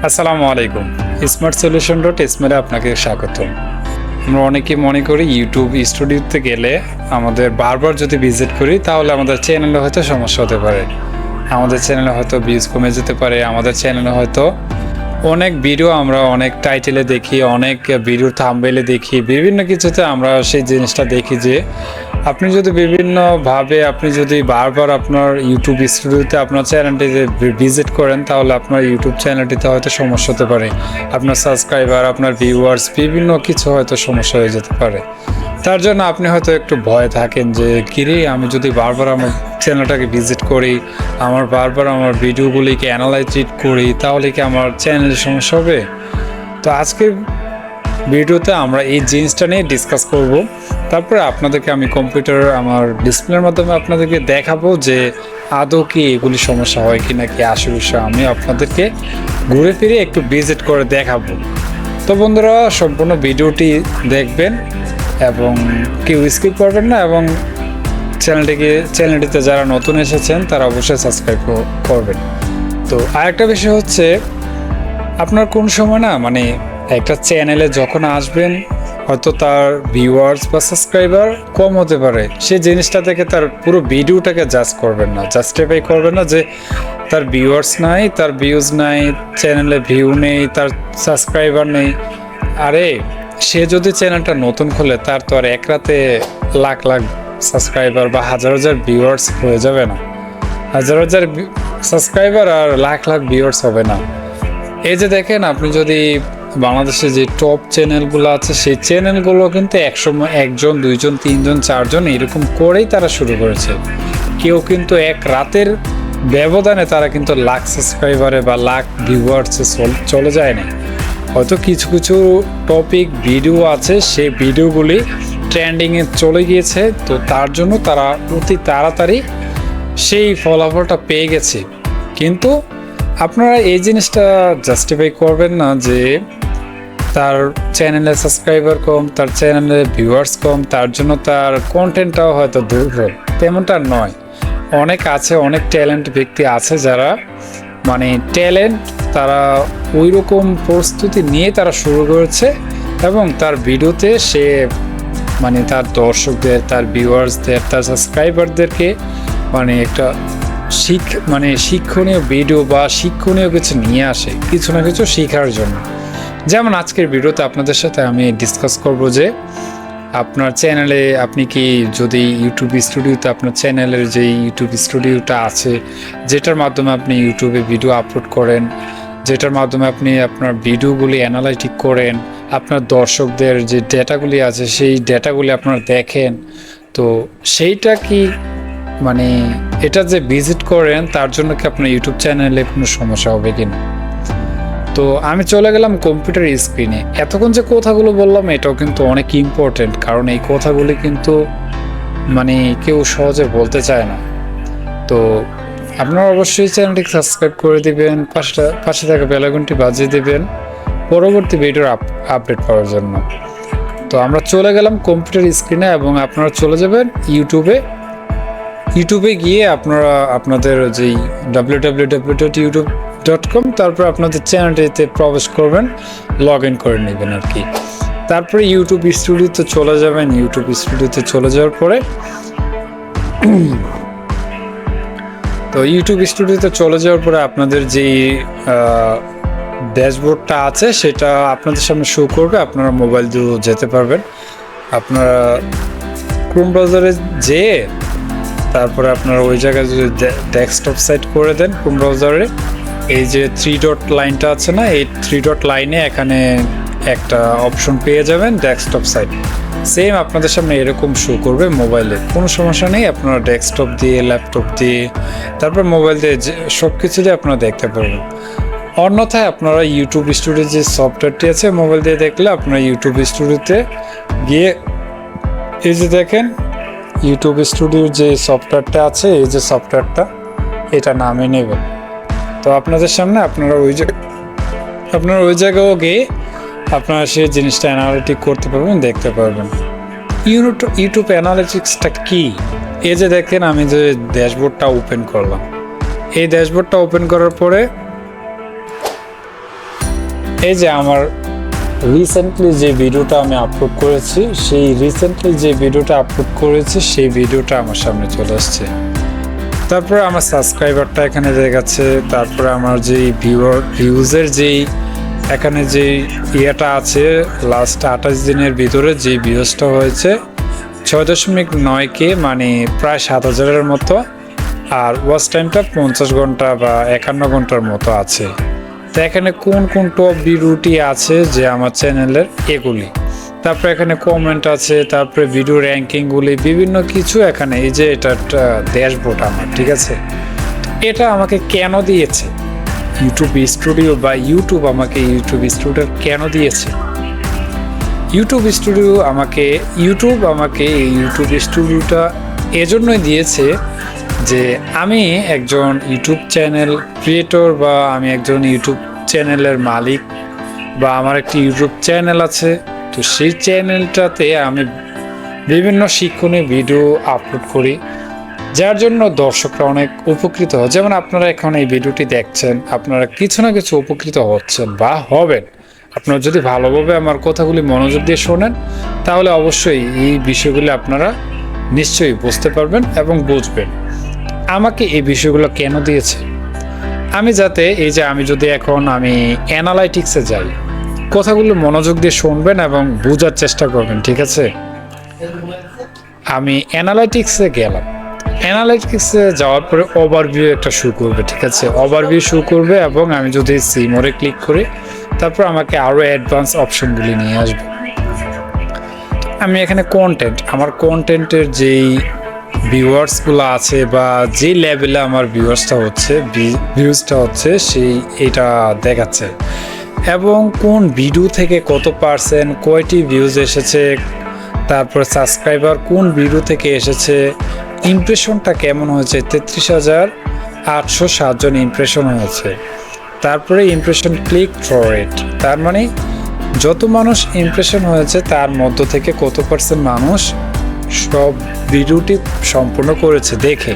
আসসালামু আলাইকুম। Smart solution dot স্মেলে আপনাকে স্বাগতম। আমরা অনেকেই মনে করি ইউটিউব স্টুডিওতে গেলে আমাদের বারবার যদি ভিজিট করি তাহলে আমাদের চ্যানেলে হয়তো সমস্যা হতে পারে, আমাদের চ্যানেলে হয়তো ভিউজ কমে যেতে পারে, আমাদের চ্যানেলে হয়তো অনেক ভিডিও আমরা অনেক টাইটেলে দেখি, অনেক ভিডিওর থাম্বনেইলে দেখি, বিভিন্ন কিছুতে আমরা সেই জিনিসটা দেখি যে আপনি যদি বিভিন্নভাবে আপনি যদি বারবার আপনার ইউটিউব স্টুডিওতে আপনার চ্যানেলটিতে ভিজিট করেন তাহলে আপনার ইউটিউব চ্যানেলটিতে হয়তো সমস্যা হতে পারে, আপনার সাবস্ক্রাইবার, আপনার ভিউয়ার্স বিভিন্ন কিছু হয়তো সমস্যা হয়ে যেতে পারে। তার জন্য আপনি হয়তো একটু ভয় থাকেন যে কিরে আমি যদি বারবার আমার চ্যানেলটাকে ভিজিট করি, বারবার আমার ভিডিওগুলিকে অ্যানালাইজ করি তাহলে কি আমার চ্যানেলের সমস্যা হবে? তো আজকের ভিডিওতে আমরা এই জিনিসটা নিয়ে ডিসকাস করব। তারপরে আপনাদেরকে আমি কম্পিউটার আমার ডিসপ্লের মাধ্যমে আপনাদেরকে দেখাবো যে আদৌ কি এগুলি সমস্যা হয় কি না কি আসে বিষয় আমি আপনাদেরকে ঘুরে ফিরে একটু ভিজিট করে দেখাবো। তো বন্ধুরা সম্পূর্ণ ভিডিওটি দেখবেন এবং কেউ স্কিপ করবেন না, এবং চ্যানেলটিতে যারা নতুন এসেছেন তারা অবশ্যই সাবস্ক্রাইব করবেন। তো আরেকটা বিষয় হচ্ছে আপনার কোন সময় না মানে একটা চ্যানেলে যখন আসবেন হয়তো তার ভিউয়ার্স বা সাবস্ক্রাইবার কম হতে পারে, সেই জিনিসটা থেকে তার পুরো ভিডিওটাকে জাস্টিফাই করবেন না যে তার ভিউয়ার্স নাই, তার ভিউজ নাই, চ্যানেলে ভিউ নেই, তার সাবস্ক্রাইবার নেই। আরে সে যদি চ্যানেলটা নতুন খোলে তার তো আর এক রাতে লাখ লাখ সাবস্ক্রাইবার বা হাজার হাজার ভিউয়ার্স হয়ে যাবে না। হাজার হাজার সাবস্ক্রাইবার আর লাখ লাখ ভিউয়ার্স হবে না। এই যে দেখেন, আপনি যদি বাংলাদেশে যে টপ চ্যানেলগুলো আছে সেই চ্যানেলগুলো কিন্তু একসময় একজন, দুইজন, তিনজন, চারজন এরকম করেই তারা শুরু করেছে। কেউ কিন্তু এক রাতের ব্যবধানে তারা কিন্তু লাখ সাবস্ক্রাইবারে বা লাখ ভিউয়ার্সে চলে যায় না। হয়তো কিছু কিছু টপিক ভিডিও আছে সেই ভিডিওগুলি ট্রেন্ডিংয়ে চলে গিয়েছে, তো তার জন্য তারা অতি তাড়াতাড়ি সেই ফলাফলটা পেয়ে গেছে। কিন্তু আপনারা এই জিনিসটা জাস্টিফাই করবেন না যে তার চ্যানেলে সাবস্ক্রাইবার কম, তার চ্যানেলে ভিউয়ার্স কম, তার জন্য তার কন্টেন্টটাও হয়তো দুর্বল। তেমনটা নয়। অনেক ট্যালেন্ট ব্যক্তি আছে যারা মানে ট্যালেন্ট, তারা ওই রকম প্রস্তুতি নিয়ে তারা শুরু করেছে এবং তার ভিডিওতে সে মানে তার দর্শকদের, তার ভিউয়ার্সদের, তার সাবস্ক্রাইবারদেরকে মানে একটা শিক্ষণীয় ভিডিও বা শিক্ষণীয় কিছু নিয়ে আসে, কিছু না কিছু শেখার জন্য। যেমন আজকের ভিডিওতে আপনাদের সাথে আমি ডিসকাস করব যে আপনার চ্যানেলে আপনি কি যদি ইউটিউব স্টুডিওতে আপনার চ্যানেলের যে ইউটিউব স্টুডিওটা আছে, যেটার মাধ্যমে আপনি ইউটিউবে ভিডিও আপলোড করেন, যেটার মাধ্যমে আপনি আপনার ভিডিওগুলি অ্যানালাইটিক করেন, আপনার দর্শকদের যে ডেটাগুলি আছে সেই ডেটাগুলি আপনারা দেখেন, তো সেইটা কি মানে এটা যে ভিজিট করেন তার জন্য কি আপনার ইউটিউব চ্যানেলে কোনো সমস্যা হবে কিনা? তো আমি চলে গেলাম কম্পিউটার স্ক্রিনে। এতক্ষণ যে কথাগুলো বললাম এটাও কিন্তু অনেক ইম্পর্টেন্ট, কারণ এই কথাগুলি কিন্তু মানে কেউ সহজে বলতে চায় না। তো আপনারা অবশ্যই চ্যানেলটিকে সাবস্ক্রাইব করে দিবেন, পাশে থাকা বেল আইকনটি বাজিয়ে দিবেন পরবর্তী ভিডিওর আপডেট পাওয়ার জন্য। তো আমরা চলে গেলাম কম্পিউটার স্ক্রিনে এবং আপনারা চলে যাবেন ইউটিউবে গিয়ে আপনারা আপনাদের যেই www.youtube.com তারপর আপনাদের চ্যানেলটিতে প্রবেশ করবেন, লগ ইন করে নেবেন আর কি। তারপরে ইউটিউব স্টুডিওতে চলে যাবেন। ইউটিউব স্টুডিওতে চলে যাওয়ার পরে তো ইউটিউব স্টুডিওতে চলে যাওয়ার পরে আপনাদের যেই ড্যাশবোর্ডটা আছে সেটা আপনাদের সামনে শো করবে। আপনারা মোবাইল দিয়ে যেতে পারবেন। আপনারা ক্রোম ব্রাউজারে যেয়ে তারপরে আপনারা ওই জায়গায় যদি ডেস্কটপ সাইট করে দেন ক্রোম ব্রাউজারে, এই যে 3 ডট লাইনটা আছে না, এই 3 ডট লাইনে এখানে একটা অপশন পেয়ে যাবেন ডেস্কটপ সাইট। সেম আপনাদের সামনে এরকম শো করবে মোবাইলে, কোনো সমস্যা নেই। আপনারা ডেস্কটপ দিয়ে, ল্যাপটপ দিয়ে, তারপর মোবাইল দিয়ে সব কিছু দিয়ে আপনারা দেখতে পারবেন। অন্যথায় আপনারা ইউটিউব স্টুডিওর যে সফটওয়্যারটি আছে মোবাইল দিয়ে দেখলে আপনারা ইউটিউব স্টুডিওতে গিয়ে এই যে দেখেন ইউটিউব স্টুডিওর যে সফটওয়্যারটা আছে, এই যে সফটওয়্যারটা এটা নামিয়ে নেবেন। তো আপনাদের সামনে আপনারা ওই জায়গাও গিয়ে আপনারা সেই জিনিসটা অ্যানালিটিক করতে পারবেন, দেখতে পারবেন। ইউটিউব অ্যানালিটিক্সটা কি? এই যে দেখেন আমি যে ড্যাশবোর্ডটা ওপেন করলাম, এই ড্যাশবোর্ডটা ওপেন করার পরে এই যে আমার রিসেন্টলি যে ভিডিওটা আমি আপলোড করেছি, সেই ভিডিওটা আমার সামনে চলে আসছে। তারপরে আমার সাবস্ক্রাইবারটা এখানে দেখাচ্ছে। তারপরে আমার যেই ভিউজের যেই এখানে যে ইয়েটা আছে, লাস্ট 28 দিনের ভিতরে যে ভিউজটা হয়েছে 6.9K, মানে প্রায় 7,000-এর মতো। আর ওয়াচ টাইমটা 50 ঘন্টা বা 51 ঘন্টার মতো আছে। তো এখানে কোন কোন টপ ভিডিওটি আছে যে আমার চ্যানেলের, এগুলি। তারপরে এখানে কমেন্ট আছে, তারপরে ভিডিও র্যাঙ্কিংগুলি, বিভিন্ন কিছু এখানে। এই যে এটা একটা ড্যাশবোর্ড আমার, ঠিক আছে। এটা আমাকে কেন দিয়েছে ইউটিউব স্টুডিও, বা ইউটিউব আমাকে ইউটিউব স্টুডিও কেন দিয়েছে? ইউটিউব আমাকে এই ইউটিউব স্টুডিওটা এজন্যই দিয়েছে যে আমি একজন ইউটিউব চ্যানেল ক্রিয়েটর, বা আমি একজন ইউটিউব চ্যানেলের মালিক, বা আমার একটি ইউটিউব চ্যানেল আছে। তো সেই চ্যানেলটাতে আমি বিভিন্ন শিক্ষণীয় ভিডিও আপলোড করি, যার জন্য দর্শকরা অনেক উপকৃত হয়। যেমন আপনারা এখন এই ভিডিওটি দেখছেন, আপনারা কিছু না কিছু উপকৃত হচ্ছেন বা হবেন। আপনারা যদি ভালোভাবে আমার কথাগুলি মনোযোগ দিয়ে শোনেন, তাহলে অবশ্যই এই বিষয়গুলি আপনারা নিশ্চয়ই বুঝতে পারবেন এবং বুঝবেন। আমাকে এই বিষয়গুলো কেন দিয়েছে? আমি যাতে, এই যে আমি যদি এখন আমি অ্যানালাইটিক্সে যাই, কথাগুলো মনোযোগ দিয়ে শুনবেন এবং বোঝার চেষ্টা করবেন, ঠিক আছে? আমি অ্যানালাইটিক্সে গেলাম। অ্যানালাইটিক্সে যাওয়ার পরে ওভারভিউ একটা শো করবে, ঠিক আছে? ওভারভিউ শো করবে, এবং আমি যদি সি মোরে ক্লিক করি, তারপর আমাকে আরও অ্যাডভান্স অপশনগুলি নিয়ে আসবে। আমি এখানে আমার কন্টেন্টের যেই ভিউয়ার্সগুলো আছে, বা যে লেভেলে আমার ভিউজটা হচ্ছে সেই এটা দেখাচ্ছে, এবং কোন ভিডিও থেকে কত পার্সেন্ট কয়টি ভিউজ এসেছে, তারপর সাবস্ক্রাইবার কোন ভিডিও থেকে এসেছে, ইমপ্রেশনটা কেমন হয়েছে, 33,807 জন ইমপ্রেশন হয়েছে। তারপরে ইমপ্রেশন ক্লিক থ্রু রেট, তার মানে যত মানুষ ইমপ্রেশন হয়েছে তার মধ্য থেকে কত পার্সেন্ট মানুষ সব ভিডিওটি সম্পূর্ণ করেছে দেখে।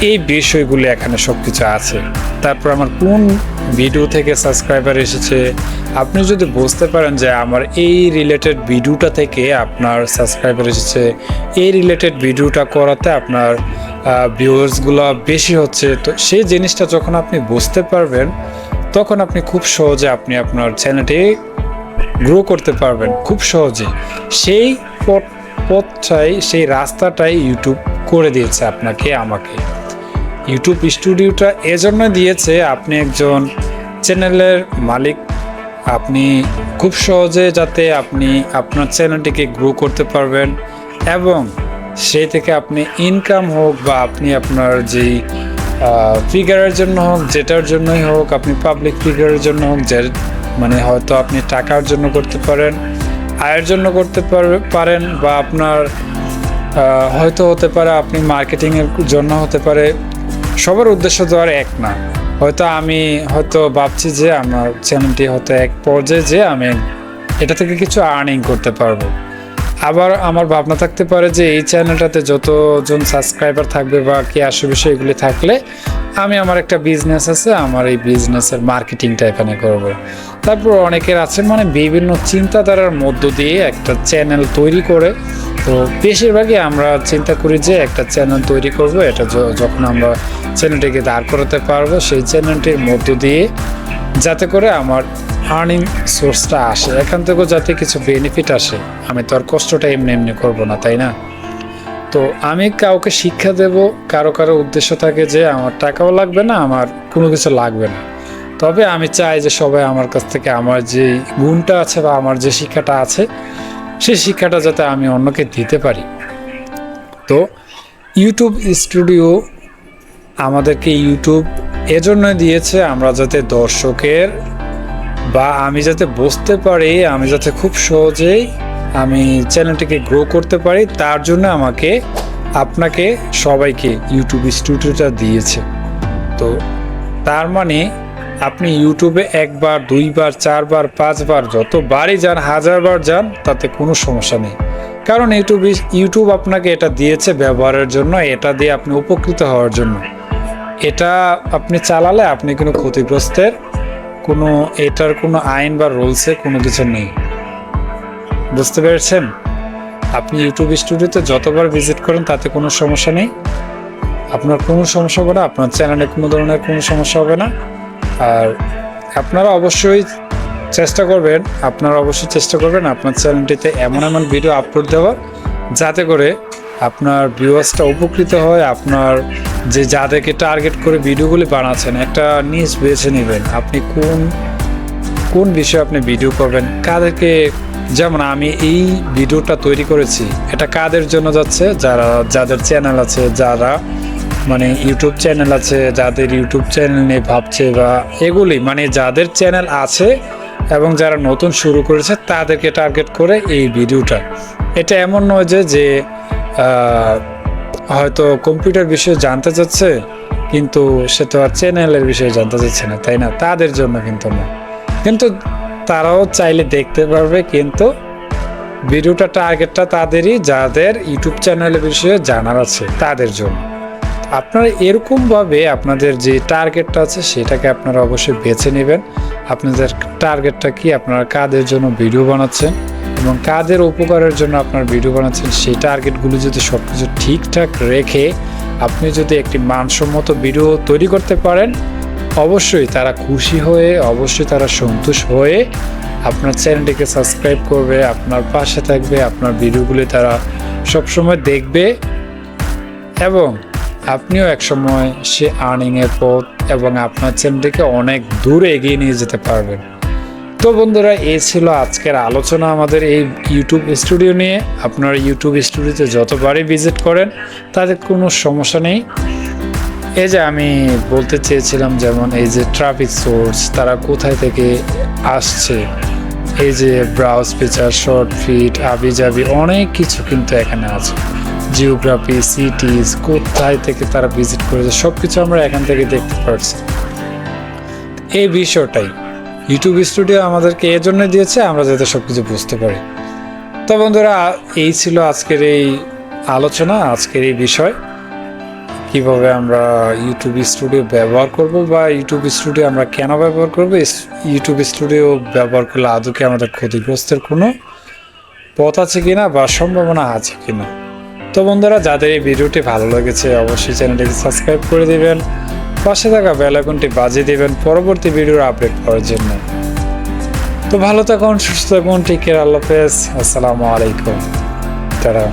এই বিষয়গুলি এখানে সব কিছু আছে। তারপর আমার কোন ভিডিও থেকে সাবস্ক্রাইবার এসেছে, আপনি যদি বুঝতে পারেন যে আমার এই রিলেটেড ভিডিওটা থেকে আপনার সাবস্ক্রাইবার এসেছে, এই রিলেটেড ভিডিওটা করাতে আপনার ভিউয়ার্সগুলো বেশি হচ্ছে, তো সেই জিনিসটা যখন আপনি বুঝতে পারবেন, তখন আপনি খুব সহজে আপনি আপনার চ্যানেলটি গ্রো করতে পারবেন খুব সহজে। সেই পথটাই, সেই রাস্তাটাই ইউটিউব করে দিয়েছে আপনাকে, আমাকে। ইউটিউব স্টুডিওটা এজন্য দিয়েছে, আপনি একজন চ্যানেলের মালিক, আপনি খুব সহজে যাতে আপনি আপনার চ্যানেলটিকে গ্রো করতে পারবেন, এবং সেই থেকে আপনি ইনকাম হোক, বা আপনি আপনার যেই ফিগারের জন্য হোক, যেটার জন্যই হোক, আপনি পাবলিক ফিগারের জন্য হোক, যে মানে হয়তো আপনি টাকার জন্য করতে পারেন, আয়ের জন্য করতে পারেন, বা আপনার হয়তো হতে পারে আপনি মার্কেটিংয়ের জন্য হতে পারে। সবার উদ্দেশ্য তো আর এক না। হয়তো আমি ভাবছি যে আমার চ্যানেলটি হয়তো এক পর্যায়ে যে আমি এটা থেকে কিছু আর্নিং করতে পারবো। আবার আমার ভাবনা থাকতে পারে যে এই চ্যানেলটাতে যতজন সাবস্ক্রাইবার থাকবে বা কি আসবে এগুলি থাকলে আমি আমার একটা বিজনেস আছে, আমার এই বিজনেসের মার্কেটিংটা এখানে করব। তারপর অনেকের আছে মানে বিভিন্ন চিন্তাধারার মধ্য দিয়ে একটা চ্যানেল তৈরি করে। তো বেশিরভাগই আমরা চিন্তা করি যে একটা চ্যানেল তৈরি করব, এটা যখন আমরা চ্যানেলটিকে দাঁড় করাতে পারবো, সেই চ্যানেলটির মধ্য দিয়ে যাতে করে আমার আর্নিং সোর্সটা আসে, এখান থেকেও যাতে কিছু বেনিফিট আসে। আমি তো আর কষ্টটা এমনি করবো না, তাই না? তো আমি কাউকে শিক্ষা দেব, কারো উদ্দেশ্য থাকে যে আমার টাকাও লাগবে না, আমার কোনো কিছু লাগবে না। তবে আমি চাই যে সবাই আমার কাছ থেকে আমার যে গুণটা আছে বা আমার যে শিক্ষাটা আছে, সেই শিক্ষাটা যাতে আমি অন্যকে দিতে পারি। তো ইউটিউব স্টুডিও আমাদেরকে ইউটিউব এজন্য দিয়েছে আমরা যাতে দর্শকের বা আমি যাতে বুঝতে পারি, আমি যাতে খুব সহজেই আমি চ্যানেলটিকে গ্রো করতে পারি, তার জন্য আপনাকে সবাইকে ইউটিউব স্টুডিওটা দিয়েছে। তো তার মানে আপনি ইউটিউবে একবার, দুইবার, চারবার, পাঁচবার, যতবারই যান, 1000 বার যান, তাতে কোনো সমস্যা নেই। কারণ ইউটিউব আপনাকে এটা দিয়েছে ব্যবহারের জন্য, এটা দিয়ে আপনি উপকৃত হওয়ার জন্য। এটা আপনি চালালে আপনি কোনো ক্ষতিগ্রস্তের এটার কোনো আইন বা রুলসে কোনো কিছু নেই। বুঝতে পেরেছেন? আপনি ইউটিউব স্টুডিওতে যতবার ভিজিট করেন তাতে কোনো সমস্যা নেই, আপনার কোনো সমস্যা হবে না, আপনার চ্যানেলে কোনো ধরনের কোনো সমস্যা হবে না। আর আপনারা অবশ্যই চেষ্টা করবেন আপনার চ্যানেলটিতে এমন এমন ভিডিও আপলোড দেওয়ার, যাতে করে আপনার ভিউয়ার্সটা উপকৃত হয়। আপনার যাদেরকে টার্গেট করে ভিডিওগুলি বানাচ্ছেন, একটা নিজ বেছে নেবেন আপনি কোন বিষয়ে আপনি ভিডিও করবেন, কাদেরকে। যেমন আমি এই ভিডিওটা তৈরি করেছি, এটা কাদের জন্য যাচ্ছে? যাদের চ্যানেল আছে, যারা মানে ইউটিউব চ্যানেল আছে, যাদের ইউটিউব চ্যানেল নিয়ে ভাবছে, বা এগুলি মানে যাদের চ্যানেল আছে এবং যারা নতুন শুরু করেছে তাদেরকে টার্গেট করে এই ভিডিওটা। এটা এমন নয় যে হয়তো কম্পিউটার বিষয়ে জানতে চাচ্ছে কিন্তু সে তো আর চ্যানেলের বিষয়ে জানতে চাচ্ছে না, তাই না? তাদের জন্য কিন্তু না, কিন্তু তারাও চাইলে দেখতে পারবে, কিন্তু ভিডিওটা টার্গেটটা তাদেরই, যাদের ইউটিউব চ্যানেলের বিষয়ে জানার আছে তাদের জন্য। আপনারা এরকমভাবে আপনাদের যে টার্গেটটা আছে সেটাকে আপনারা অবশ্যই বেছে নেবেন। আপনাদের টার্গেটটা কি, আপনারা কাদের জন্য ভিডিও বানাচ্ছেন এবং কাদের উপকারের জন্য আপনার ভিডিও বানাচ্ছেন, সেই টার্গেটগুলো যদি সব কিছু ঠিকঠাক রেখে আপনি যদি একটি মানসম্মত ভিডিও তৈরি করতে পারেন, অবশ্যই তারা খুশি হয়ে, অবশ্যই তারা সন্তুষ্ট হয়ে আপনার চ্যানেলটিকে সাবস্ক্রাইব করবে, আপনার পাশে থাকবে, আপনার ভিডিওগুলি তারা সবসময় দেখবে এবং আপনিও একসময় সে আর্নিংয়ের পথ এবং আপনার চ্যানেলটিকে অনেক দূর এগিয়ে নিয়ে যেতে পারবেন। তো বন্ধুরা, এই ছিল আজকের আলোচনা আমাদের এই ইউটিউব স্টুডিও নিয়ে। আপনারা ইউটিউব স্টুডিওতে যতবারই ভিজিট করেন তাদের কোনো সমস্যা নেই। এই যে আমি বলতে চেয়েছিলাম, যেমন এই যে ট্রাফিক সোর্স, তারা কোথায় থেকে আসছে, এই যে ব্রাউজ ফিচার, শর্ট ফিট, আবিজাবি, অনেক কিছু কিন্তু এখানে আছে। জিওগ্রাফি, সিটিজ, কোথায় থেকে তারা ভিজিট করেছে, সব কিছু আমরা এখান থেকে দেখতে পাচ্ছি। এই বিষয়টাই ইউটিউব স্টুডিও আমাদেরকে এই জন্য দিয়েছে, আমরা যাতে সব কিছু বুঝতে পারি। তো বন্ধুরা, এই ছিল আজকের এই আলোচনা, আজকের এই বিষয়, কিভাবে আমরা ইউটিউব স্টুডিও ব্যবহার করব, বা ইউটিউব স্টুডিও আমরা কেন ব্যবহার করব, ইউটিউব স্টুডিও ব্যবহার করলে আদৌ কি আমাদের ক্ষতিগ্রস্তের কোনো পথ আছে কিনা বা সম্ভাবনা আছে কিনা। তো বন্ধুরা, যাদের এই ভিডিওটি ভালো লেগেছে অবশ্যই চ্যানেলটিকে সাবস্ক্রাইব করে দিবেন, পাশে থাকা বেল আইকনটি বাজিয়ে দিবেন পরবর্তী ভিডিওর আপডেট পাওয়ার জন্য। তো ভালো থাকুন, সুস্থ থাকুন, টেক কেয়ার, আল্লাহ হাফেজ, আসসালামু আলাইকুম, টাটা।